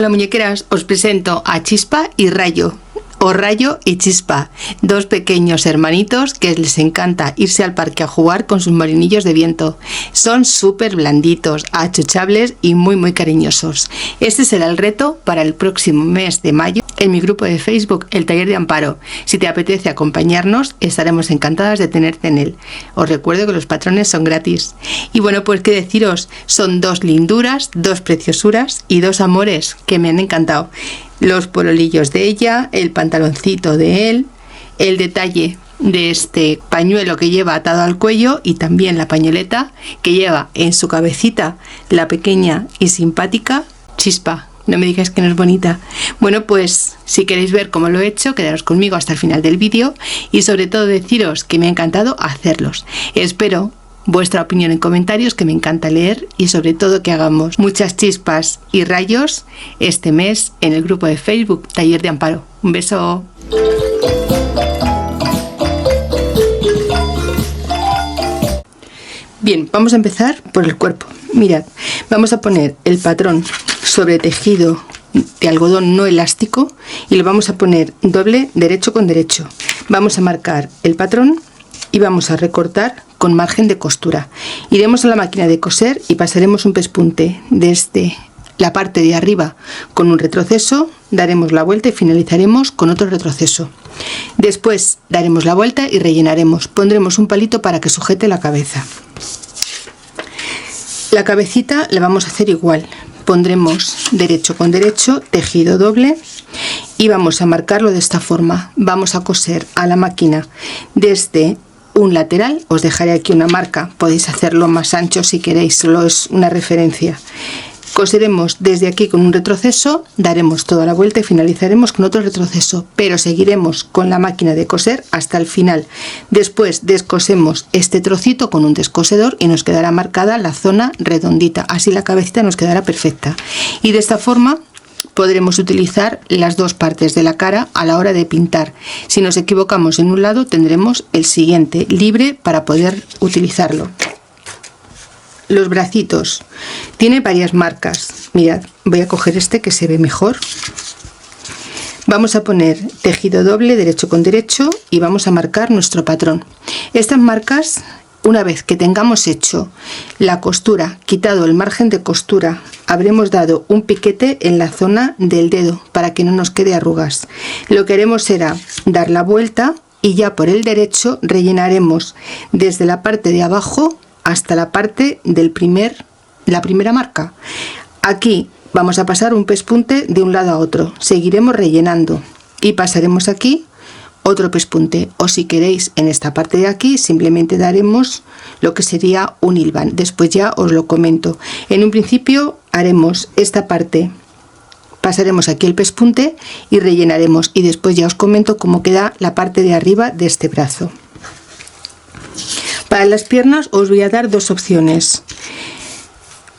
Hola muñequeras, os presento a Chispa y Rayo, o Rayo y Chispa, dos pequeños hermanitos que les encanta irse al parque a jugar con sus molinillos de viento. Son súper blanditos, achuchables y muy cariñosos. Este será el reto para el próximo mes de mayo en mi grupo de Facebook, el Taller de Amparo. Si te apetece acompañarnos, estaremos encantadas de tenerte en él. Os recuerdo que los patrones son gratis. Y bueno, pues qué deciros, son dos linduras, dos preciosuras y dos amores que me han encantado. Los pololillos de ella, el pantaloncito de él, el detalle de este pañuelo que lleva atado al cuello y también la pañoleta que lleva en su cabecita la pequeña y simpática Chispa. No me digáis que no es bonita. Bueno, pues si queréis ver cómo lo he hecho, quedaros conmigo hasta el final del vídeo y sobre todo deciros que me ha encantado hacerlos. Espero vuestra opinión en comentarios, que me encanta leer, y sobre todo que hagamos muchas chispas y rayos este mes en el grupo de Facebook Taller de Amparo. Un beso. Bien, vamos a empezar por el cuerpo. Mirad, vamos a poner el patrón sobre tejido de algodón no elástico y lo vamos a poner doble, derecho con derecho. Vamos a marcar el patrón y vamos a recortar con margen de costura. Iremos a la máquina de coser y pasaremos un pespunte desde la parte de arriba con un retroceso, daremos la vuelta y finalizaremos con otro retroceso. Después daremos la vuelta y rellenaremos. Pondremos un palito para que sujete la cabeza. La cabecita la vamos a hacer igual. Pondremos derecho con derecho, tejido doble y vamos a marcarlo de esta forma. Vamos a coser a la máquina desde un lateral, os dejaré aquí una marca, podéis hacerlo más ancho si queréis, solo es una referencia. Coseremos desde aquí con un retroceso, daremos toda la vuelta y finalizaremos con otro retroceso, pero seguiremos con la máquina de coser hasta el final. Después descosemos este trocito con un descosedor y nos quedará marcada la zona redondita, así la cabecita nos quedará perfecta. Y de esta forma podremos utilizar las dos partes de la cara a la hora de pintar. Si nos equivocamos en un lado, tendremos el siguiente libre para poder utilizarlo. Los bracitos tiene varias marcas. Mirad, voy a coger este que se ve mejor. Vamos a poner tejido doble, derecho con derecho, y vamos a marcar nuestro patrón. Estas marcas, una vez que tengamos hecho la costura, quitado el margen de costura, habremos dado un piquete en la zona del dedo para que no nos quede arrugas. Lo que haremos será dar la vuelta y ya por el derecho rellenaremos desde la parte de abajo hasta la parte del la primera marca. Aquí vamos a pasar un pespunte de un lado a otro, seguiremos rellenando y pasaremos aquí otro pespunte, o si queréis en esta parte de aquí simplemente daremos lo que sería un hilván. Después ya os lo comento. En un principio haremos esta parte, pasaremos aquí el pespunte y rellenaremos, y después ya os comento cómo queda la parte de arriba de este brazo. Para las piernas os voy a dar dos opciones.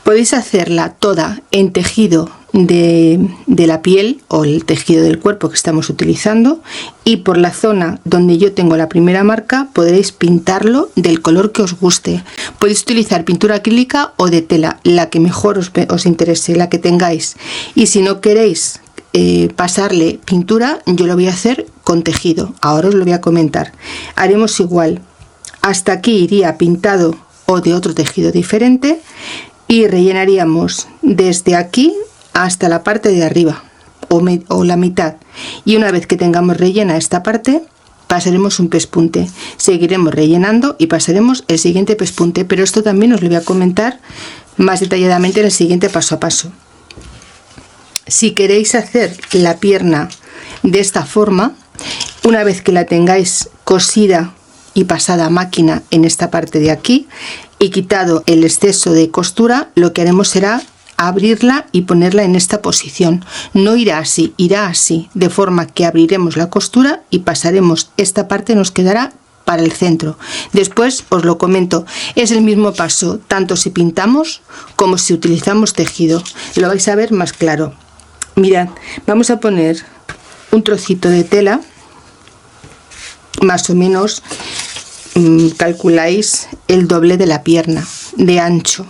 Podéis hacerla toda en tejido de la piel o el tejido del cuerpo que estamos utilizando, y por la zona donde yo tengo la primera marca podréis pintarlo del color que os guste. Podéis utilizar pintura acrílica o de tela, la que mejor os interese, la que tengáis. Y si no queréis pasarle pintura, yo lo voy a hacer con tejido. Ahora os lo voy a comentar. Haremos igual. Hasta aquí iría pintado o de otro tejido diferente y rellenaríamos desde aquí hasta la parte de arriba o la mitad, y una vez que tengamos rellena esta parte pasaremos un pespunte, seguiremos rellenando y pasaremos el siguiente pespunte, pero esto también os lo voy a comentar más detalladamente en el siguiente paso a paso. Si queréis hacer la pierna de esta forma, una vez que la tengáis cosida y pasada a máquina en esta parte de aquí y quitado el exceso de costura, lo que haremos será abrirla y ponerla en esta posición. No irá así, irá así, de forma que abriremos la costura y pasaremos esta parte, nos quedará para el centro. Después os lo comento, es el mismo paso tanto si pintamos como si utilizamos tejido, lo vais a ver más claro. Mirad, vamos a poner un trocito de tela, más o menos calculáis el doble de la pierna de ancho.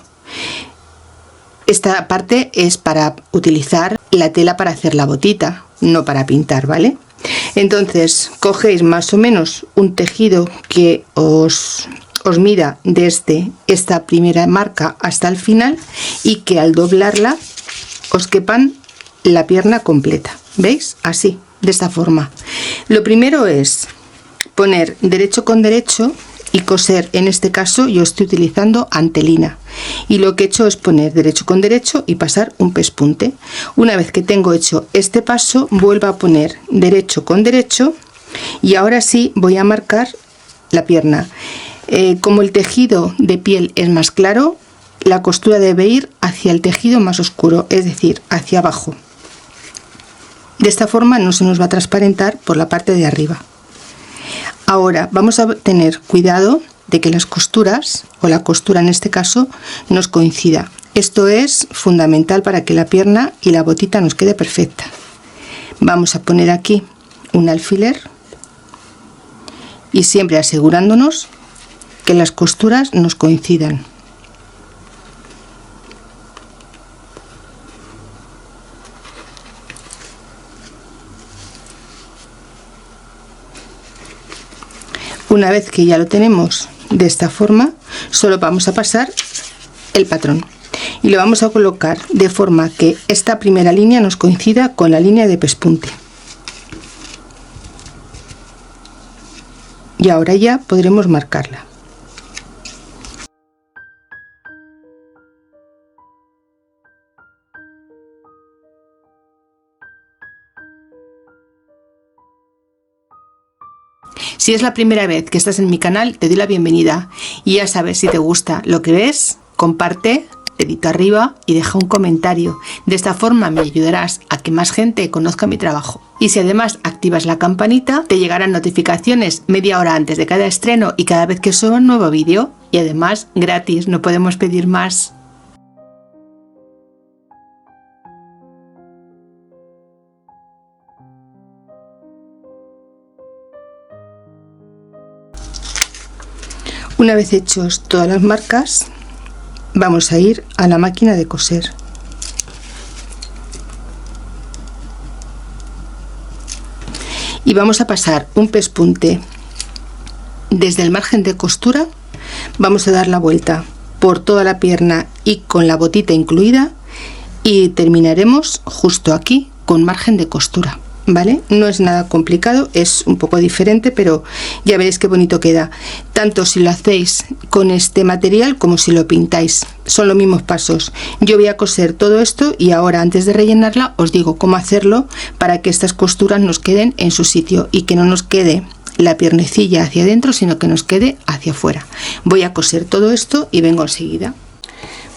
Esta parte es para utilizar la tela para hacer la botita, no para pintar, ¿vale? Entonces cogéis más o menos un tejido que os mida desde esta primera marca hasta el final y que al doblarla os quepan la pierna completa, ¿veis? Así, de esta forma. Lo primero es poner derecho con derecho y coser. En este caso yo estoy utilizando antelina y lo que he hecho es poner derecho con derecho y pasar un pespunte. Una vez que tengo hecho este paso, vuelvo a poner derecho con derecho y ahora sí voy a marcar la pierna. Como el tejido de piel es más claro, la costura debe ir hacia el tejido más oscuro, es decir, hacia abajo. De esta forma no se nos va a transparentar por la parte de arriba. Ahora vamos a tener cuidado de que las costuras, o la costura en este caso, nos coincida. Esto es fundamental para que la pierna y la botita nos quede perfecta. Vamos a poner aquí un alfiler y siempre asegurándonos que las costuras nos coincidan. Una vez que ya lo tenemos de esta forma, solo vamos a pasar el patrón y lo vamos a colocar de forma que esta primera línea nos coincida con la línea de pespunte. Y ahora ya podremos marcarla. Si es la primera vez que estás en mi canal, te doy la bienvenida y ya sabes, si te gusta lo que ves, comparte, dedito arriba y deja un comentario. De esta forma me ayudarás a que más gente conozca mi trabajo. Y si además activas la campanita, te llegarán notificaciones media hora antes de cada estreno y cada vez que suba un nuevo vídeo. Y además gratis, no podemos pedir más. Una vez hechos todas las marcas, vamos a ir a la máquina de coser. Y vamos a pasar un pespunte desde el margen de costura, vamos a dar la vuelta por toda la pierna y con la botita incluida y terminaremos justo aquí con margen de costura. ¿Vale? No es nada complicado, es un poco diferente, pero ya veréis qué bonito queda, tanto si lo hacéis con este material como si lo pintáis, son los mismos pasos. Yo voy a coser todo esto y ahora, antes de rellenarla, os digo cómo hacerlo para que estas costuras nos queden en su sitio y que no nos quede la piernecilla hacia adentro, sino que nos quede hacia afuera. Voy a coser todo esto y vengo enseguida.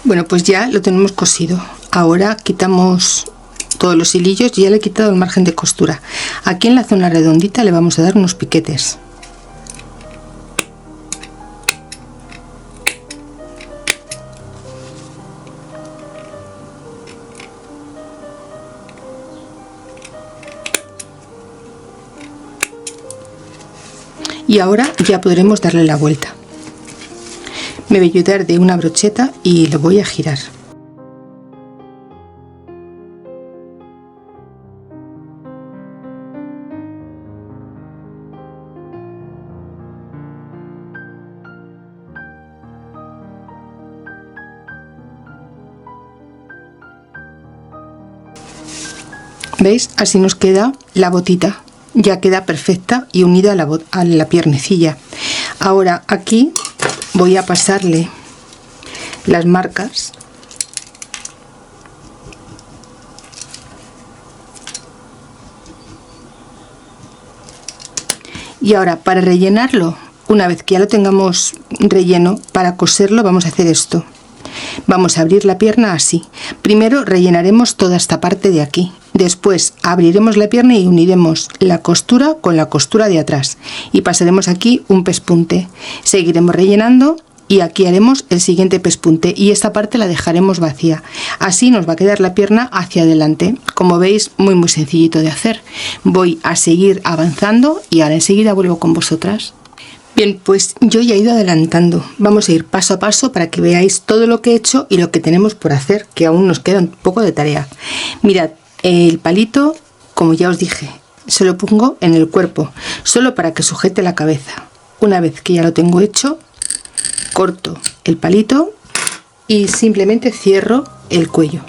Bueno, pues ya lo tenemos cosido. Ahora quitamos todos los hilillos y ya le he quitado el margen de costura. Aquí en la zona redondita le vamos a dar unos piquetes. Y ahora ya podremos darle la vuelta. Me voy a ayudar de una brocheta y lo voy a girar. ¿Veis? Así nos queda la botita, ya queda perfecta y unida a la piernecilla. Ahora aquí voy a pasarle las marcas y ahora para rellenarlo, una vez que ya lo tengamos relleno, para coserlo vamos a hacer esto. Vamos a abrir la pierna así. Primero rellenaremos toda esta parte de aquí. Después abriremos la pierna y uniremos la costura con la costura de atrás. Y pasaremos aquí un pespunte. Seguiremos rellenando y aquí haremos el siguiente pespunte. Y esta parte la dejaremos vacía. Así nos va a quedar la pierna hacia adelante. Como veis, muy sencillito de hacer. Voy a seguir avanzando y ahora enseguida vuelvo con vosotras. Bien, pues yo ya he ido adelantando. Vamos a ir paso a paso para que veáis todo lo que he hecho y lo que tenemos por hacer, que aún nos queda un poco de tarea. Mirad, El palito, como ya os dije, se lo pongo en el cuerpo, solo para que sujete la cabeza. Una vez que ya lo tengo hecho, corto el palito y simplemente cierro el cuello.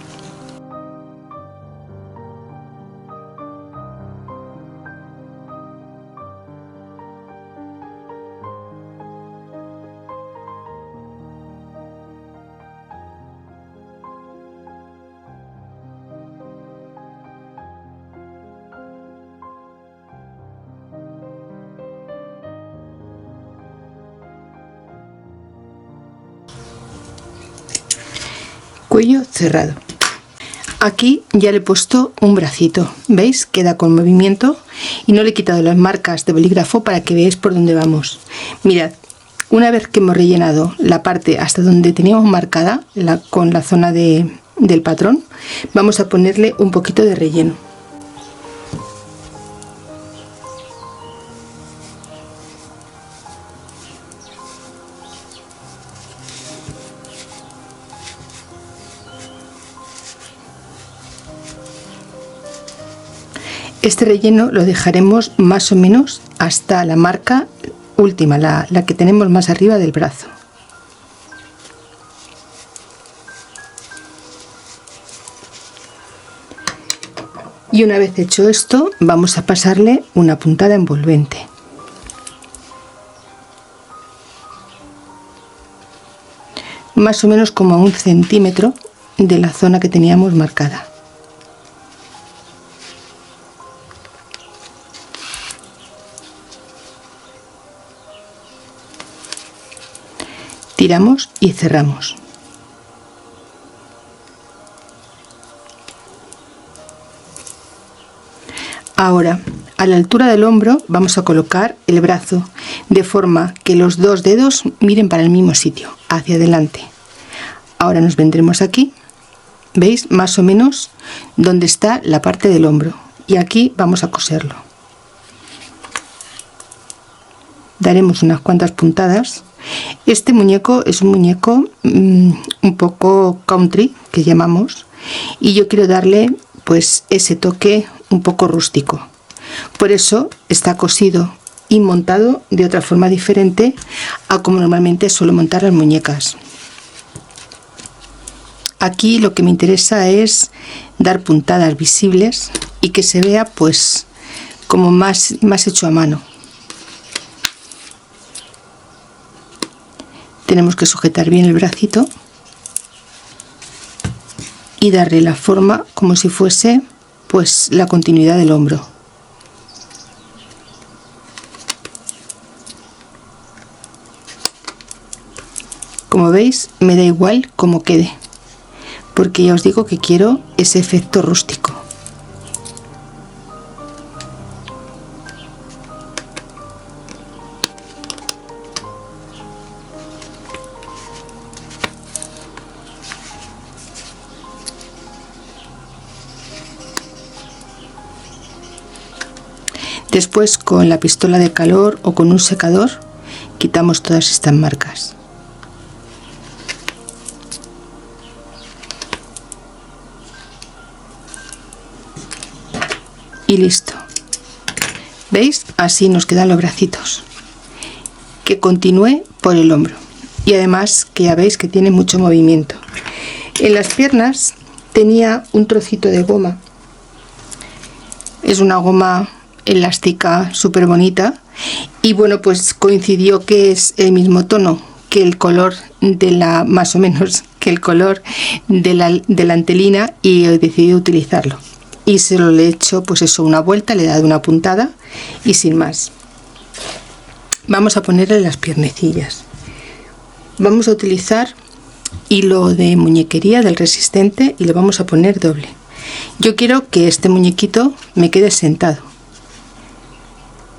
Cuello cerrado. Aquí ya le he puesto un bracito, ¿veis? Queda con movimiento y no le he quitado las marcas de bolígrafo para que veáis por dónde vamos. Mirad, una vez que hemos rellenado la parte hasta donde teníamos marcada con la zona del patrón, vamos a ponerle un poquito de relleno. Este relleno lo dejaremos más o menos hasta la marca última, la que tenemos más arriba del brazo. Y una vez hecho esto, vamos a pasarle una puntada envolvente. Más o menos como a 1 centímetro de la zona que teníamos marcada. Tiramos y cerramos. Ahora, a la altura del hombro vamos a colocar el brazo de forma que los dos dedos miren para el mismo sitio, hacia adelante. Ahora nos vendremos aquí, ¿veis? Más o menos donde está la parte del hombro, y aquí vamos a coserlo. Daremos unas cuantas puntadas. Este muñeco es un muñeco un poco country, que llamamos, y yo quiero darle pues ese toque un poco rústico. Por eso está cosido y montado de otra forma diferente a como normalmente suelo montar las muñecas. Aquí lo que me interesa es dar puntadas visibles y que se vea pues como más hecho a mano. Tenemos que sujetar bien el bracito y darle la forma como si fuese pues la continuidad del hombro. Como veis, me da igual cómo quede, porque ya os digo que quiero ese efecto rústico. Después, con la pistola de calor o con un secador, quitamos todas estas marcas. Y listo. ¿Veis? Así nos quedan los bracitos. Que continúe por el hombro. Y además que ya veis que tiene mucho movimiento. En las piernas tenía un trocito de goma. Es una goma elástica súper bonita, y bueno, pues coincidió que es el mismo tono que el color de la, más o menos que el color de la antelina, y he decidido utilizarlo, y se lo he hecho pues eso, una vuelta, le he dado una puntada y sin más. Vamos a ponerle las piernecillas. Vamos a utilizar hilo de muñequería del resistente y lo vamos a poner doble. Yo quiero que este muñequito me quede sentado.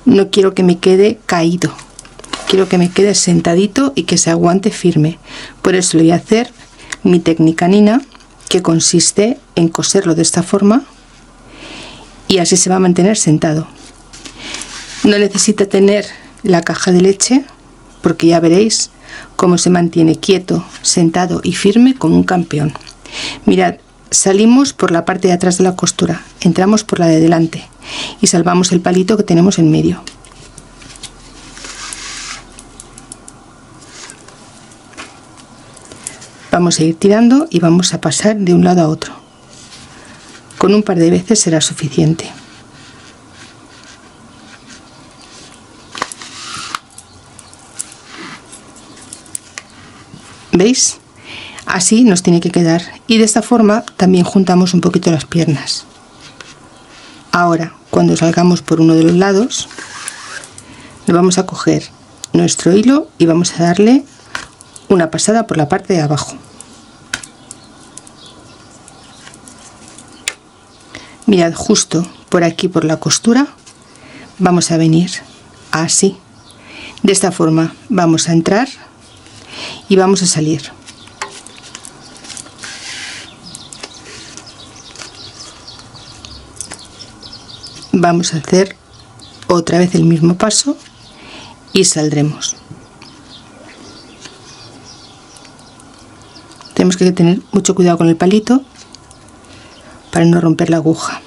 No quiero que me quede caído, quiero que me quede sentadito y que se aguante firme. Por eso le voy a hacer mi técnica Nina, que consiste en coserlo de esta forma y así se va a mantener sentado. No necesita tener la caja de leche, porque ya veréis cómo se mantiene quieto, sentado y firme como un campeón. Mirad, salimos por la parte de atrás de la costura, entramos por la de delante y salvamos el palito que tenemos en medio. Vamos a ir tirando y vamos a pasar de un lado a otro. Con un par de veces será suficiente. ¿Veis? Así nos tiene que quedar, y de esta forma también juntamos un poquito las piernas. Ahora, cuando salgamos por uno de los lados, nos vamos a coger nuestro hilo y vamos a darle una pasada por la parte de abajo. Mirad, justo por aquí, por la costura, vamos a venir así. De esta forma vamos a entrar y vamos a salir. Vamos a hacer otra vez el mismo paso y saldremos. Tenemos que tener mucho cuidado con el palito para no romper la aguja.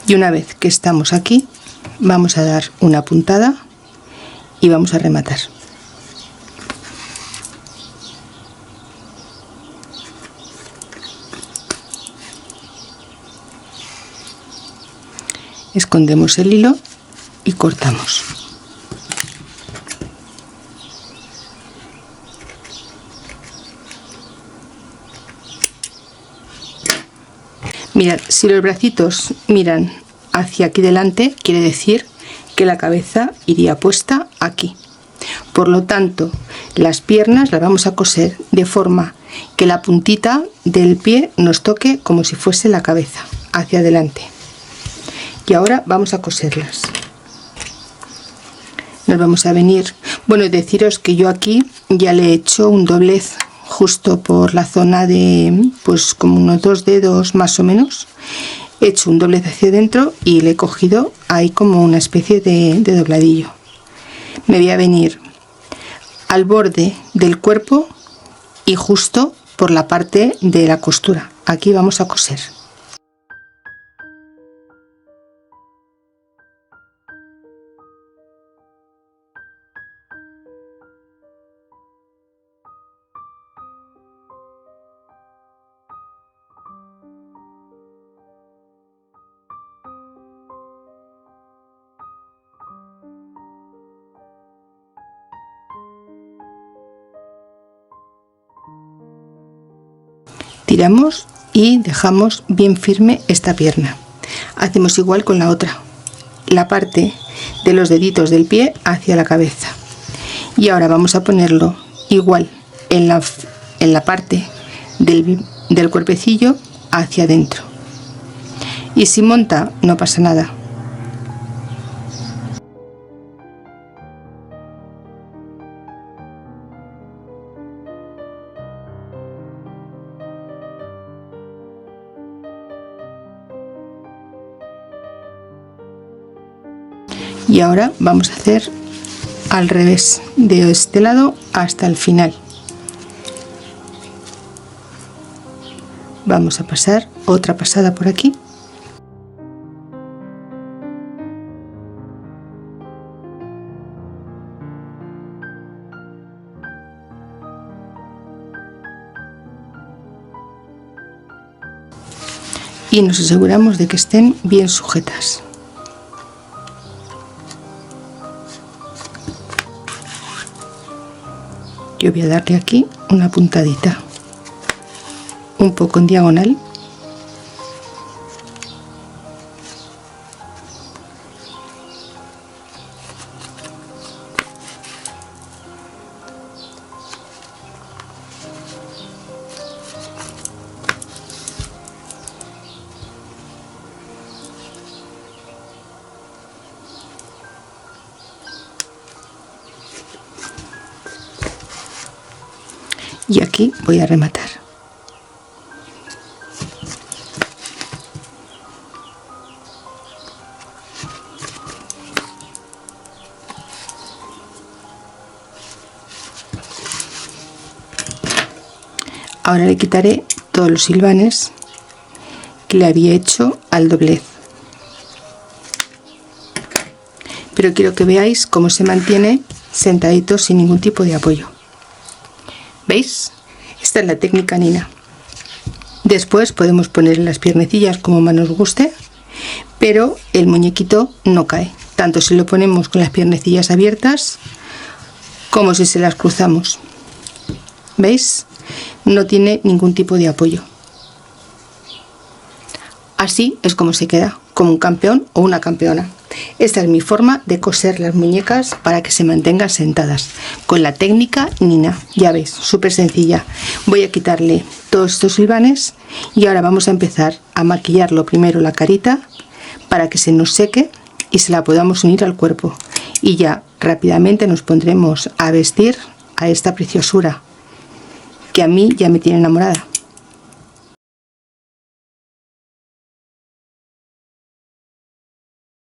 Y una vez que estamos aquí, vamos a dar una puntada y vamos a rematar. Escondemos el hilo y cortamos. Mirad, si los bracitos miran hacia aquí delante, quiere decir que la cabeza iría puesta aquí. Por lo tanto, las piernas las vamos a coser de forma que la puntita del pie nos toque como si fuese la cabeza hacia adelante. Y ahora vamos a coserlas. Nos vamos a venir, bueno, deciros que yo aquí ya le he hecho un doblez justo por la zona de, pues como unos 2 dedos más o menos. He hecho un doblez hacia adentro y le he cogido ahí como una especie de dobladillo. Me voy a venir al borde del cuerpo y justo por la parte de la costura. Aquí vamos a coser. Tiramos y dejamos bien firme esta pierna. Hacemos igual con la otra, la parte de los deditos del pie hacia la cabeza. Y ahora vamos a ponerlo igual en la parte del cuerpecillo hacia adentro. Y si monta, no pasa nada. Y ahora vamos a hacer al revés, de este lado hasta el final. Vamos a pasar otra pasada por aquí. Y nos aseguramos de que estén bien sujetas. Yo voy a darle aquí una puntadita, un poco en diagonal. Y aquí voy a rematar. Ahora le quitaré todos los hilvanes que le había hecho al doblez, pero quiero que veáis cómo se mantiene sentadito sin ningún tipo de apoyo. ¿Veis? Esta es la técnica Nina. Después podemos poner las piernecillas como más nos guste, pero el muñequito no cae, tanto si lo ponemos con las piernecillas abiertas como si se las cruzamos. ¿Veis? No tiene ningún tipo de apoyo. Así es como se queda, como un campeón o una campeona. Esta es mi forma de coser las muñecas para que se mantengan sentadas, con la técnica Nina. Ya veis, súper sencilla. Voy a quitarle todos estos hilvanes y ahora vamos a empezar a maquillarlo primero la carita para que se nos seque y se la podamos unir al cuerpo. Y ya rápidamente nos pondremos a vestir a esta preciosura que a mí ya me tiene enamorada.